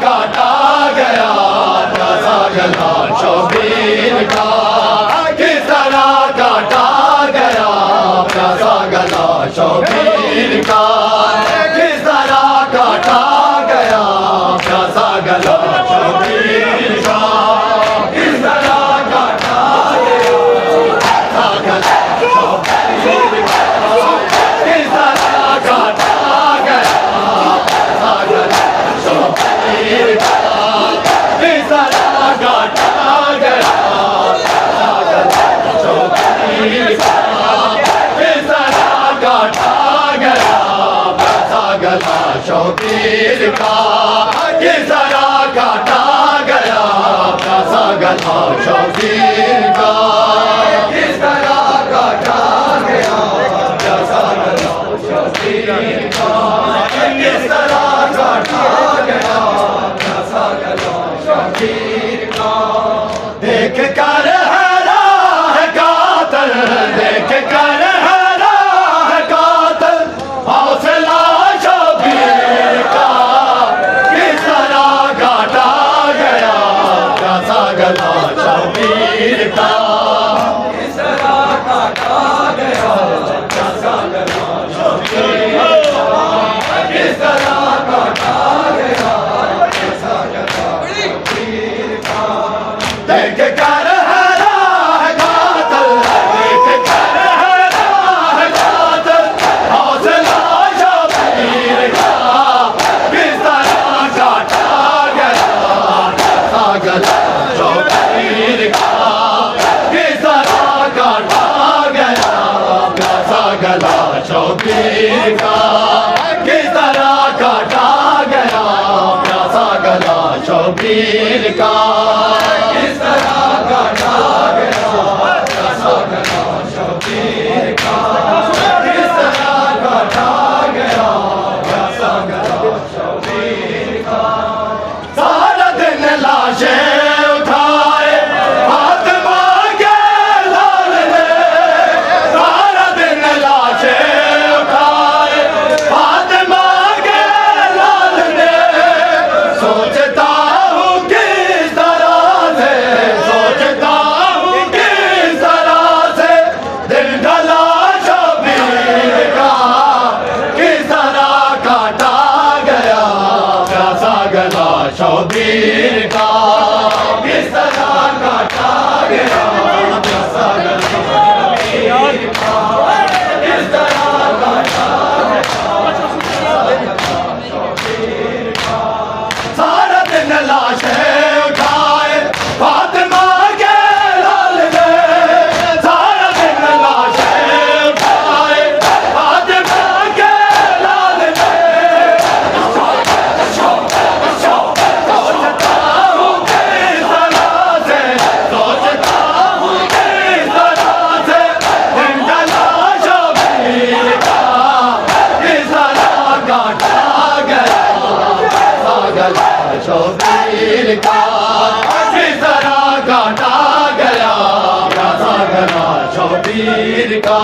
काटा गया प्यासा गला शौकीन का, किस तरह काटा गया प्यासा गला शौकीन का, किस तरह काटा गया प्यासा गला शौकीन का, किस तरह काटा गया प्यासा गला शौकीन का, किस तरह काटा गया प्यासा गला शौकीन का, किस तरह काटा गया प्यासा गला शौकीन का, किस तरह काटा गया प्यासा गला शौकीन का, किस तरह काटा गया प्यासा गला शौकीन का, किस तरह काटा गया प्यासा गला शौकीन का, किस तरह काटा गया प्यासा गला शौकीन का। देख कर हैरान है कातिल, देख कर हैरान है कातिल, हौसला शौकीन का, किस तरह काटा गया प्यासा गला शौकीन का, किस तरह काटा गया प्यासा गला शौकीन का, किस तरह काटा गया प्यासा गला शौकीन का। देख कर हैरान है कातिल, देख कर हैरान है कातिल, हौसला शौकीन का, किस तरह काटा गया प्यासा गला शौकीन का, किस तरह काटा गया प्यासा गला शौकीन का, किस तरह काटा गया प्यासा गला शौकीन का, किस तरह काटा गया प्यासा गला शौकीन का, किस तरह काटा गया प्यासा गला शौकीन का। सारा दिन लाशें उठाए हाथ मांगे लाल ने, सारा दिन लाशें उठाए हाथ मांगे लाल ने, सोचता हूँ किस तरह से, सोचता हूँ किस तरह से दिल ढला शबीर का, किस तरह काटा गया प्यासा गला शबीर का, किस तरह काटा गया प्यासा गला शबीर का, किस तरह काटा गया शबीर का। सारा दिन लाशें उठाए हाथ मांगे लाल ने, सारा दिन लाशें उठाए हाथ मांगे लाल ने, सोचता हूँ किस तरह से, सोचता हूँ किस तरह से दिल ढला शबीर का, किस तरह काटा गया प्यासा गला शबीर का, किस तरह काटा गया प्यासा गला शबीर का।